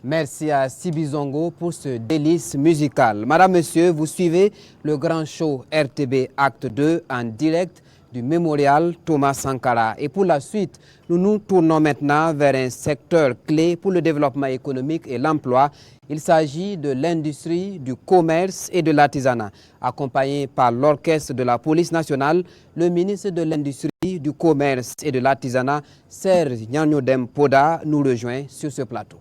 Merci à Sibizongo pour ce délice musical. Madame, Monsieur, vous suivez le grand show RTB Acte 2 en direct du mémorial Thomas Sankara. Et pour la suite, nous nous tournons maintenant vers un secteur clé pour le développement économique et l'emploi. Il s'agit de l'industrie, du commerce et de l'artisanat. Accompagné par l'orchestre de la police nationale, le ministre de l'Industrie, du commerce et de l'artisanat, Serge Nyanyodem Poda, nous rejoint sur ce plateau.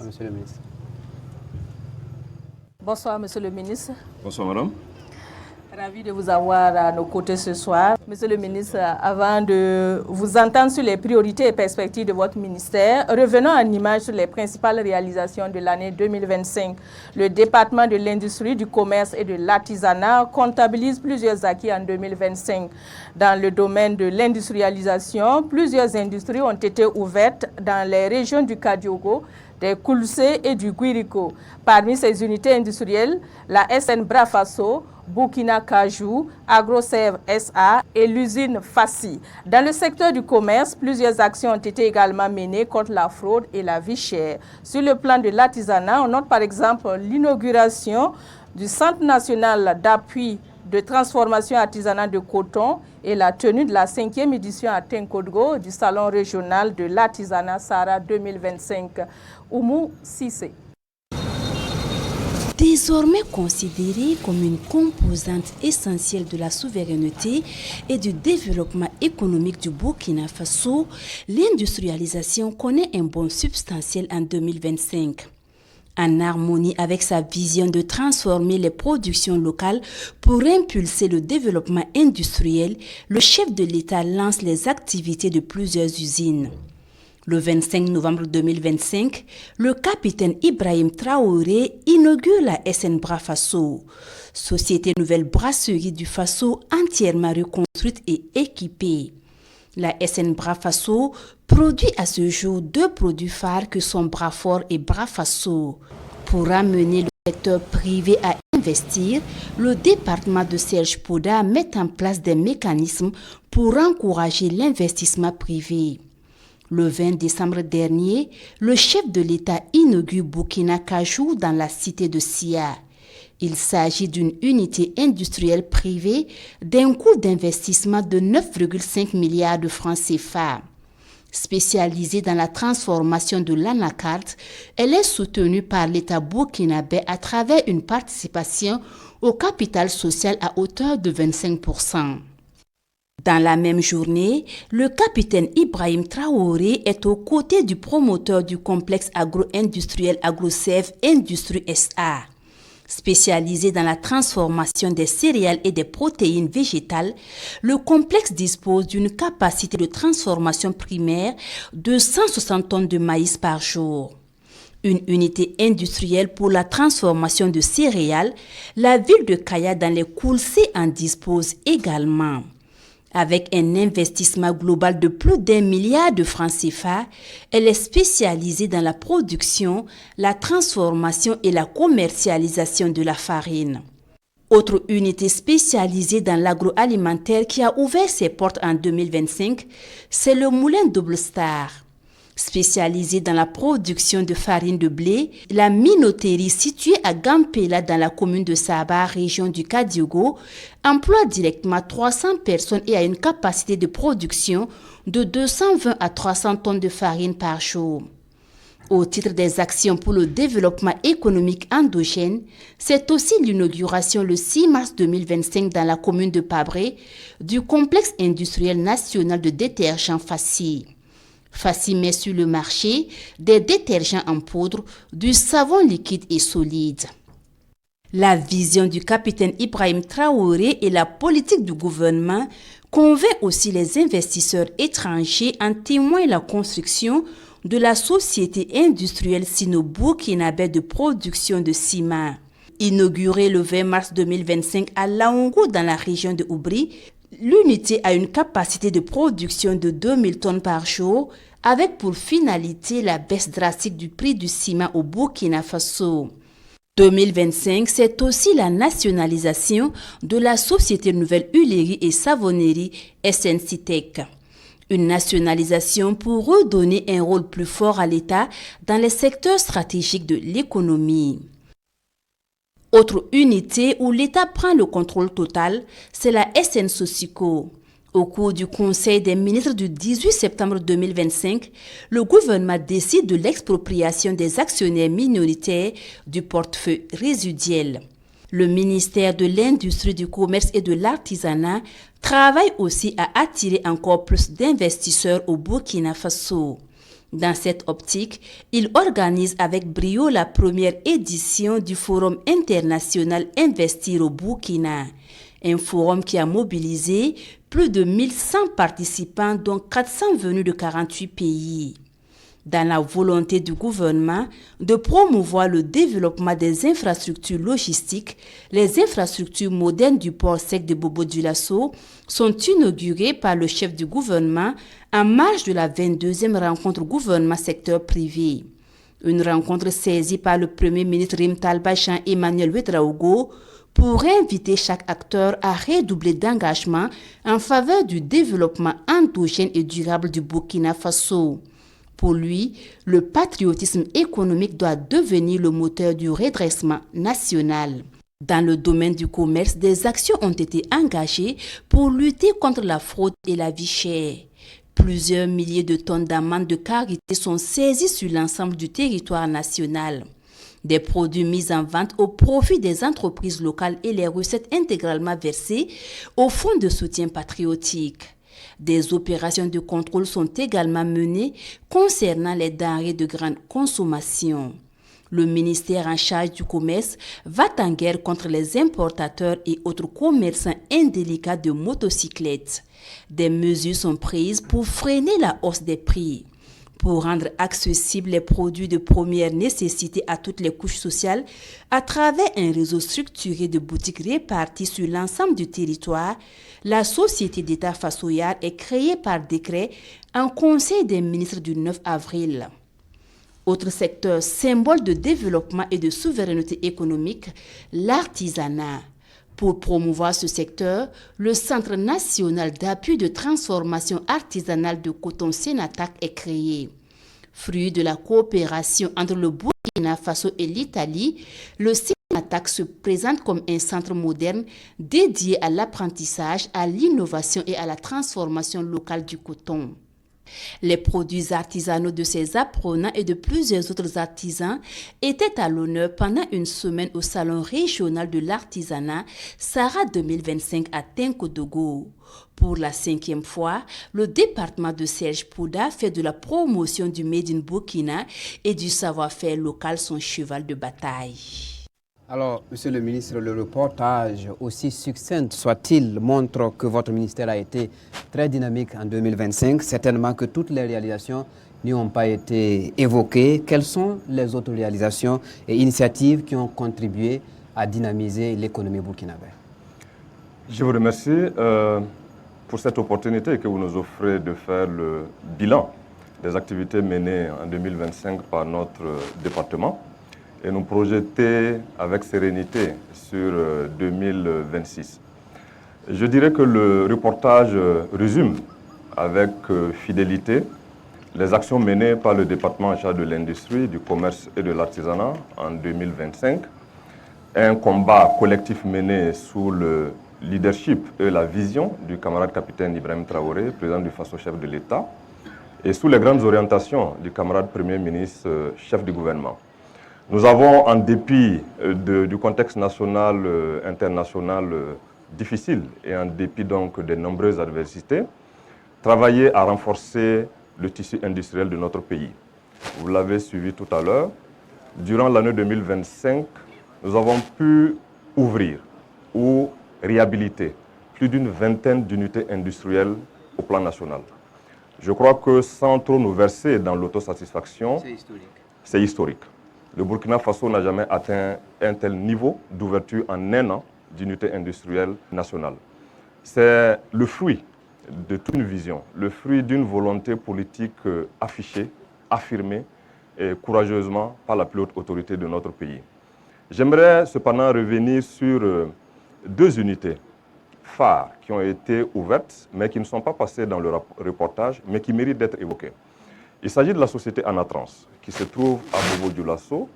Monsieur le ministre. Bonsoir, Monsieur le ministre. Bonsoir, madame. Ravi de vous avoir à nos côtés ce soir. Monsieur le ministre, avant de vous entendre sur les priorités et perspectives de votre ministère, revenons en image sur les principales réalisations de l'année 2025. Le département de l'industrie, du commerce et de l'artisanat comptabilise plusieurs acquis en 2025. Dans le domaine de l'industrialisation, plusieurs industries ont été ouvertes dans les régions du Kadiogo, des Koulsé et du Guirico. Parmi ces unités industrielles, la SN Brafaso, Burkina Kajou, AgroServe SA et l'usine Fassi. Dans le secteur du commerce, plusieurs actions ont été également menées contre la fraude et la vie chère. Sur le plan de l'artisanat, on note par exemple l'inauguration du Centre national d'appui de transformation artisanale de coton et la tenue de la 5e édition à Tenkodgo du Salon régional de l'artisanat Sahara 2025. Oumou Sissé. Désormais considérée comme une composante essentielle de la souveraineté et du développement économique du Burkina Faso, l'industrialisation connaît un bond substantiel en 2025. En harmonie avec sa vision de transformer les productions locales pour impulser le développement industriel, le chef de l'État lance les activités de plusieurs usines. Le 25 novembre 2025, le capitaine Ibrahim Traoré inaugure la SN Brafaso, société nouvelle brasserie du Faso entièrement reconstruite et équipée. La SN Brafaso produit à ce jour 2 produits phares que sont Brafort et Brafaso. Pour amener le secteur privé à investir, le département de Serge Poda met en place des mécanismes pour encourager l'investissement privé. Le 20 décembre dernier, le chef de l'État inaugure Burkina Kajou dans la cité de Sia. Il s'agit d'une unité industrielle privée d'un coût d'investissement de 9,5 milliards de francs CFA. Spécialisée dans la transformation de l'anacard, elle est soutenue par l'État burkinabé à travers une participation au capital social à hauteur de 25%. Dans la même journée, le capitaine Ibrahim Traoré est aux côtés du promoteur du complexe agro-industriel AgroServe Industrie SA. Spécialisé dans la transformation des céréales et des protéines végétales, le complexe dispose d'une capacité de transformation primaire de 160 tonnes de maïs par jour. Une unité industrielle pour la transformation de céréales, la ville de Kaya dans les Koulsé en dispose également. Avec un investissement global de plus d'1 milliard de francs CFA, elle est spécialisée dans la production, la transformation et la commercialisation de la farine. Autre unité spécialisée dans l'agroalimentaire qui a ouvert ses portes en 2025, c'est le moulin Double Star. Spécialisée dans la production de farine de blé, la minoterie située à Gampela dans la commune de Saba, région du Kadiogo, emploie directement 300 personnes et a une capacité de production de 220 à 300 tonnes de farine par jour. Au titre des actions pour le développement économique endogène, c'est aussi l'inauguration le 6 mars 2025 dans la commune de Pabré du complexe industriel national de détergents Fassi. Fassi met sur le marché des détergents en poudre, du savon liquide et solide. La vision du capitaine Ibrahim Traoré et la politique du gouvernement convainc aussi les investisseurs étrangers, en témoigne la construction de la société industrielle sino-burkinabé de production de ciment. Inaugurée le 20 mars 2025 à Laongo dans la région de Oubri, L'unité a une capacité de production de 2000 tonnes par jour, avec pour finalité la baisse drastique du prix du ciment au Burkina Faso. 2025, c'est aussi la nationalisation de la Société Nouvelle Huilerie et Savonnerie SNCTEC. Une nationalisation pour redonner un rôle plus fort à l'État dans les secteurs stratégiques de l'économie. Autre unité où l'État prend le contrôle total, c'est la SN Sosico. Au cours du Conseil des ministres du 18 septembre 2025, le gouvernement décide de l'expropriation des actionnaires minoritaires du portefeuille résiduel. Le ministère de l'Industrie, du Commerce et de l'Artisanat travaille aussi à attirer encore plus d'investisseurs au Burkina Faso. Dans cette optique, il organise avec brio la première édition du Forum international Investir au Burkina, un forum qui a mobilisé plus de 1100 participants, dont 400 venus de 48 pays. Dans la volonté du gouvernement de promouvoir le développement des infrastructures logistiques, les infrastructures modernes du port sec de Bobo-Dioulasso sont inaugurées par le chef du gouvernement en marge de la 22e rencontre gouvernement-secteur privé. Une rencontre saisie par le Premier ministre Rim Talba Jean-Emmanuel Ouedraogo pour inviter chaque acteur à redoubler d'engagement en faveur du développement endogène et durable du Burkina Faso. Pour lui, le patriotisme économique doit devenir le moteur du redressement national. Dans le domaine du commerce, des actions ont été engagées pour lutter contre la fraude et la vie chère. Plusieurs milliers de tonnes d'amandes de karité sont saisies sur l'ensemble du territoire national. Des produits mis en vente au profit des entreprises locales et les recettes intégralement versées au Fonds de soutien patriotique. Des opérations de contrôle sont également menées concernant les denrées de grande consommation. Le ministère en charge du commerce va en guerre contre les importateurs et autres commerçants indélicats de motocyclettes. Des mesures sont prises pour freiner la hausse des prix. Pour rendre accessibles les produits de première nécessité à toutes les couches sociales, à travers un réseau structuré de boutiques réparties sur l'ensemble du territoire, la Société d'État Fassoyard est créée par décret en Conseil des ministres du 9 avril. Autre secteur symbole de développement et de souveraineté économique, l'artisanat. Pour promouvoir ce secteur, le Centre national d'appui de transformation artisanale de coton Sénatac est créé. Fruit de la coopération entre le Burkina Faso et l'Italie, le Sénatac se présente comme un centre moderne dédié à l'apprentissage, à l'innovation et à la transformation locale du coton. Les produits artisanaux de ces apprenants et de plusieurs autres artisans étaient à l'honneur pendant une semaine au Salon régional de l'artisanat Sahara 2025 à Tinkodogo. Pour la 5e fois, le département de Serge Pouda fait de la promotion du Made in Burkina et du savoir-faire local son cheval de bataille. Alors, Monsieur le ministre, le reportage, aussi succinct soit-il, montre que votre ministère a été très dynamique en 2025. Certainement que toutes les réalisations n'y ont pas été évoquées. Quelles sont les autres réalisations et initiatives qui ont contribué à dynamiser l'économie burkinabé? Je vous remercie pour cette opportunité que vous nous offrez de faire le bilan des activités menées en 2025 par notre département et nous projeter avec sérénité sur 2026. Je dirais que le reportage résume avec fidélité les actions menées par le département en charge de l'industrie, du commerce et de l'artisanat en 2025. Un combat collectif mené sous le leadership et la vision du camarade capitaine Ibrahim Traoré, président du Faso, chef de l'État, et sous les grandes orientations du camarade Premier ministre, chef du gouvernement. Nous avons, en dépit du contexte national, international difficile et en dépit donc des nombreuses adversités, travaillé à renforcer le tissu industriel de notre pays. Vous l'avez suivi tout à l'heure. Durant l'année 2025, nous avons pu ouvrir ou réhabiliter plus d'une vingtaine d'unités industrielles au plan national. Je crois que sans trop nous verser dans l'autosatisfaction, c'est historique. Le Burkina Faso n'a jamais atteint un tel niveau d'ouverture en un an d'unités industrielles nationales. c'est le fruit de toute une vision, le fruit d'une volonté politique affichée, affirmée et courageusement par la plus haute autorité de notre pays. J'aimerais cependant revenir sur deux unités phares qui ont été ouvertes, mais qui ne sont pas passées dans le reportage, mais qui méritent d'être évoquées. Il s'agit de la société Anatrans, qui se trouve à Bobo-Dioulasso,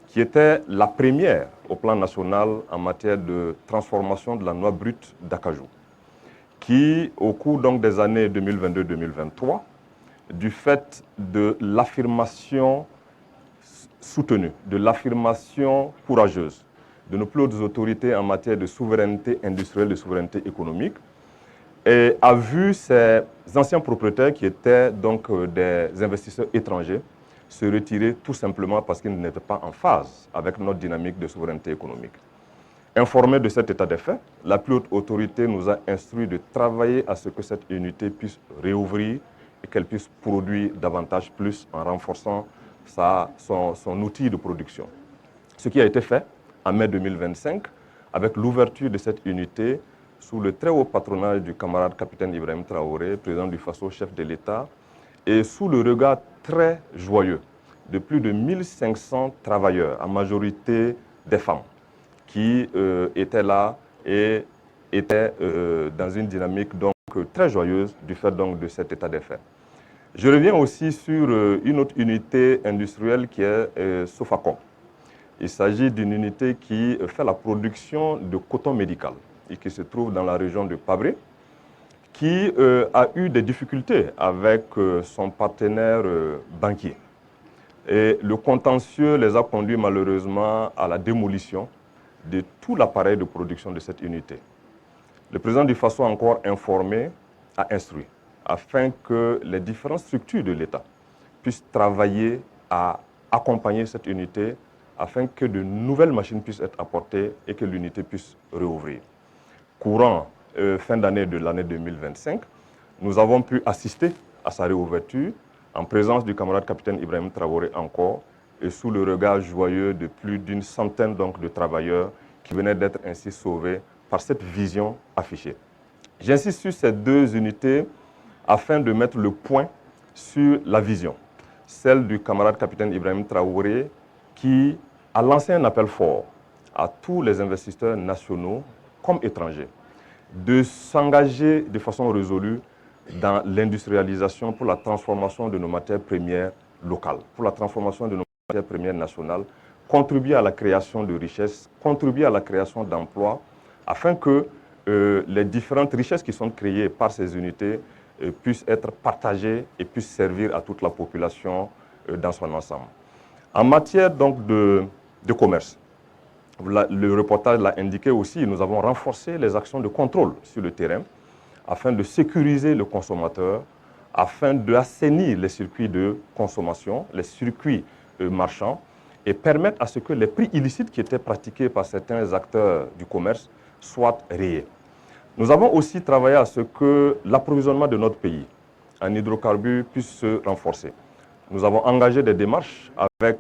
qui était la première au plan national en matière de transformation de la noix brute d'acajou, qui, au cours donc des années 2022-2023, du fait de l'affirmation soutenue, de l'affirmation courageuse de nos plus hautes autorités en matière de souveraineté industrielle, de souveraineté économique, et a vu ces anciens propriétaires qui étaient donc des investisseurs étrangers se retirer tout simplement parce qu'ils n'étaient pas en phase avec notre dynamique de souveraineté économique. Informés de cet état des faits, la plus haute autorité nous a instruit de travailler à ce que cette unité puisse réouvrir et qu'elle puisse produire davantage plus en renforçant son outil de production. Ce qui a été fait en mai 2025 avec l'ouverture de cette unité sous le très haut patronage du camarade capitaine Ibrahim Traoré, président du Faso, chef de l'État, et sous le regard très joyeux de plus de 1500 travailleurs, en majorité des femmes, qui étaient là et étaient dans une dynamique donc très joyeuse du fait donc de cet état des faits. Je reviens aussi sur une autre unité industrielle qui est Sofacom. Il s'agit d'une unité qui fait la production de coton médical et qui se trouve dans la région de Pabré, qui a eu des difficultés avec son partenaire banquier. Et le contentieux les a conduits malheureusement à la démolition de tout l'appareil de production de cette unité. Le président du Faso, encore informé, a instruit afin que les différentes structures de l'État puissent travailler à accompagner cette unité afin que de nouvelles machines puissent être apportées et que l'unité puisse réouvrir. Courant fin d'année de l'année 2025, nous avons pu assister à sa réouverture en présence du camarade capitaine Ibrahim Traoré encore et sous le regard joyeux de plus d'une centaine donc, de travailleurs qui venaient d'être ainsi sauvés par cette vision affichée. J'insiste sur ces deux unités afin de mettre le point sur la vision, celle du camarade capitaine Ibrahim Traoré qui a lancé un appel fort à tous les investisseurs nationaux comme étrangers de s'engager de façon résolue dans l'industrialisation pour la transformation de nos matières premières locales, pour la transformation de nos matières premières nationales, contribuer à la création de richesses, contribuer à la création d'emplois, afin que les différentes richesses qui sont créées par ces unités puissent être partagées et puissent servir à toute la population dans son ensemble. En matière donc de commerce, le reportage l'a indiqué aussi, nous avons renforcé les actions de contrôle sur le terrain afin de sécuriser le consommateur, afin d'assainir les circuits de consommation, les circuits marchands et permettre à ce que les prix illicites qui étaient pratiqués par certains acteurs du commerce soient rayés. Nous avons aussi travaillé à ce que l'approvisionnement de notre pays en hydrocarbures puisse se renforcer. Nous avons engagé des démarches avec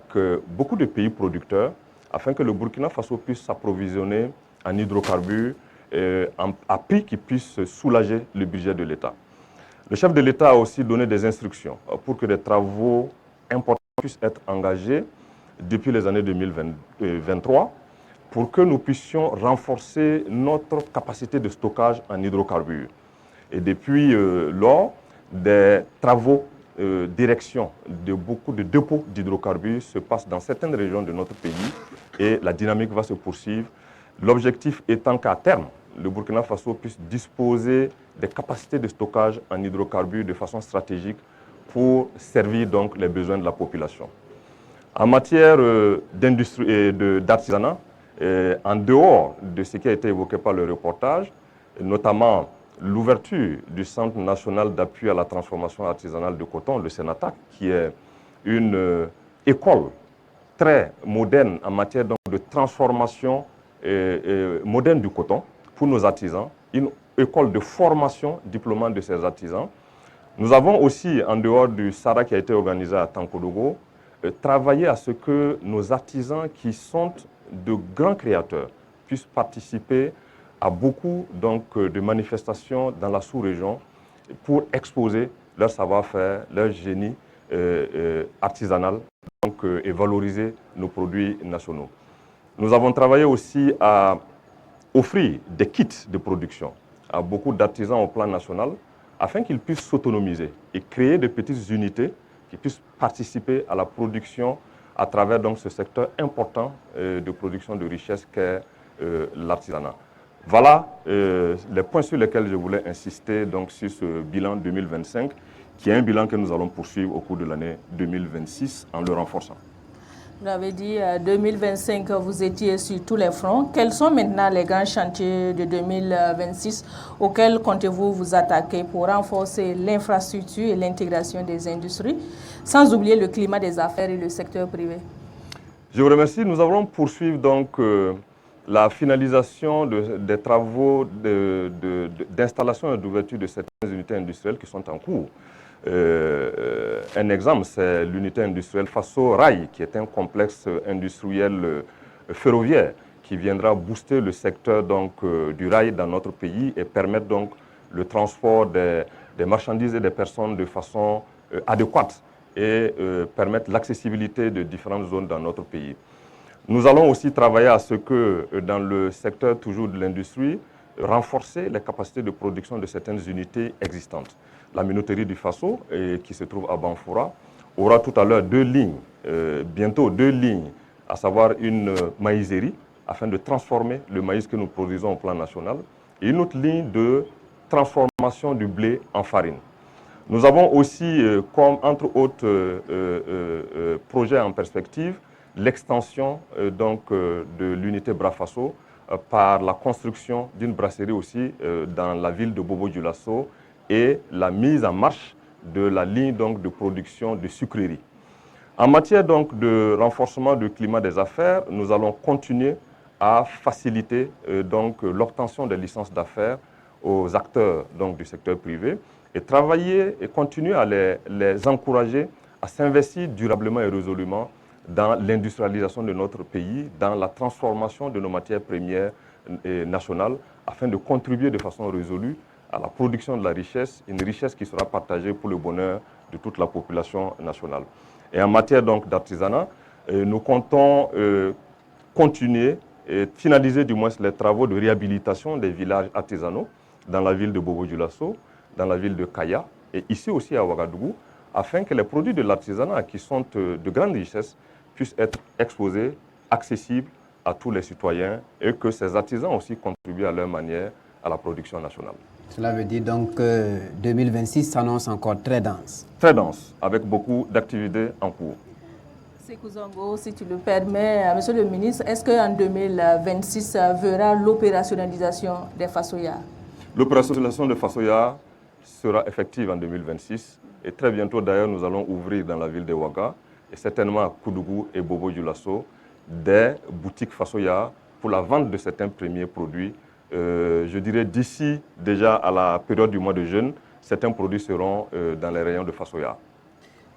beaucoup de pays producteurs afin que le Burkina Faso puisse s'approvisionner en hydrocarbures à prix qui puisse soulager le budget de l'État. Le chef de l'État a aussi donné des instructions pour que des travaux importants puissent être engagés depuis les années 2023 pour que nous puissions renforcer notre capacité de stockage en hydrocarbures. Et depuis lors, des travaux d'érection de beaucoup de dépôts d'hydrocarbures se passent dans certaines régions de notre pays et la dynamique va se poursuivre. L'objectif étant qu'à terme, le Burkina Faso puisse disposer des capacités de stockage en hydrocarbures de façon stratégique pour servir donc les besoins de la population. En matière d'industrie et d'artisanat, en dehors de ce qui a été évoqué par le reportage, notamment l'ouverture du Centre national d'appui à la transformation artisanale de coton, le CENATAC, qui est une école très moderne en matière donc, de transformation moderne du coton pour nos artisans, une école de formation diplômant de ces artisans. Nous avons aussi, en dehors du SARA qui a été organisé à Tankodogo, travaillé à ce que nos artisans qui sont de grands créateurs puissent participer à beaucoup donc, de manifestations dans la sous-région pour exposer leur savoir-faire, leur génie artisanal donc, et valoriser nos produits nationaux. Nous avons travaillé aussi à offrir des kits de production à beaucoup d'artisans au plan national afin qu'ils puissent s'autonomiser et créer de petites unités qui puissent participer à la production à travers donc, ce secteur important de production de richesse qu'est l'artisanat. Voilà les points sur lesquels je voulais insister donc, sur ce bilan 2025, qui est un bilan que nous allons poursuivre au cours de l'année 2026 en le renforçant. Vous avez dit 2025, vous étiez sur tous les fronts. Quels sont maintenant les grands chantiers de 2026 auxquels comptez-vous vous attaquer pour renforcer l'infrastructure et l'intégration des industries, sans oublier le climat des affaires et le secteur privé? Je vous remercie. Nous allons poursuivre donc la finalisation des travaux d'installation et d'ouverture de certaines unités industrielles qui sont en cours. Un exemple, c'est l'unité industrielle Faso Rail, qui est un complexe industriel ferroviaire qui viendra booster le secteur donc, du rail dans notre pays et permettre donc le transport des marchandises et des personnes de façon adéquate et permettre l'accessibilité de différentes zones dans notre pays. Nous allons aussi travailler à ce que dans le secteur toujours de l'industrie, renforcer les capacités de production de certaines unités existantes. La minoterie du Faso, qui se trouve à Banfoura, aura tout à l'heure bientôt deux lignes, à savoir une maïserie, afin de transformer le maïs que nous produisons au plan national, et une autre ligne de transformation du blé en farine. Nous avons aussi, comme entre autres projets en perspective, l'extension de l'unité Brafaso par la construction d'une brasserie aussi dans la ville de Bobo-Dioulasso et la mise en marche de la ligne donc, de production de sucreries. En matière donc, de renforcement du climat des affaires, nous allons continuer à faciliter l'obtention des licences d'affaires aux acteurs donc, du secteur privé et travailler et continuer à les encourager à s'investir durablement et résolument dans l'industrialisation de notre pays, dans la transformation de nos matières premières nationales, afin de contribuer de façon résolue à la production de la richesse, une richesse qui sera partagée pour le bonheur de toute la population nationale. Et en matière donc d'artisanat, nous comptons continuer et finaliser du moins les travaux de réhabilitation des villages artisanaux dans la ville de Bobo-Dioulasso, dans la ville de Kaya et ici aussi à Ouagadougou, afin que les produits de l'artisanat qui sont de grande richesse puissent être exposés, accessibles à tous les citoyens et que ces artisans aussi contribuent à leur manière à la production nationale. Cela veut dire donc que 2026 s'annonce encore très dense. Très dense, avec beaucoup d'activités en cours. Sékou Zongo, si tu le permets, Monsieur le ministre, est-ce qu'en 2026 verra l'opérationnalisation des Fasoya? L'opérationnalisation de Fasoya sera effective en 2026 et très bientôt d'ailleurs nous allons ouvrir dans la ville de Ouaga et certainement à Koudougou et Bobo-Dioulasso des boutiques Fasoya pour la vente de certains premiers produits. Je dirais d'ici déjà à la période du mois de juin, certains produits seront dans les rayons de Fasoya.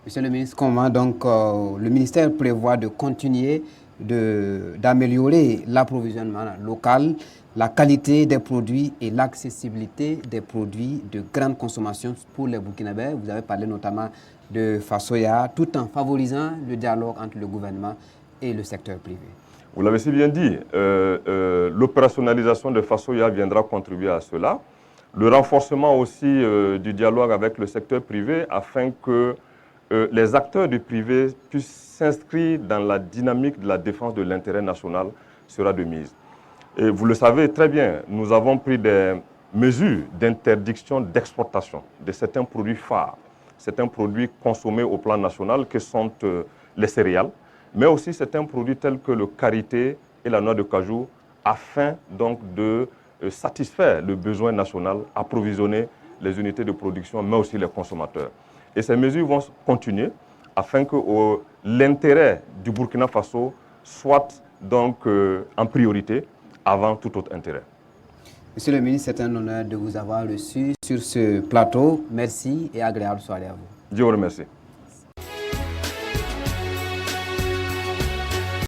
Monsieur le ministre, comment donc le ministère prévoit de continuer d'améliorer l'approvisionnement local, la qualité des produits et l'accessibilité des produits de grande consommation pour les Burkinabés? Vous avez parlé notamment de Fasoya, tout en favorisant le dialogue entre le gouvernement et le secteur privé. Vous l'avez si bien dit, l'opérationnalisation de Fasoya viendra contribuer à cela. Le renforcement aussi du dialogue avec le secteur privé afin que les acteurs du privé puissent s'inscrire dans la dynamique de la défense de l'intérêt national sera de mise. Et vous le savez très bien, nous avons pris des mesures d'interdiction d'exportation de certains produits phares, certains produits consommés au plan national que sont les céréales, mais aussi certains produits tels que le karité et la noix de cajou, afin donc de satisfaire le besoin national, approvisionner les unités de production, mais aussi les consommateurs. Et ces mesures vont continuer afin que l'intérêt du Burkina Faso soit donc en priorité avant tout autre intérêt. Monsieur le ministre, c'est un honneur de vous avoir reçu sur ce plateau. Merci et agréable soirée à vous. Je vous remercie.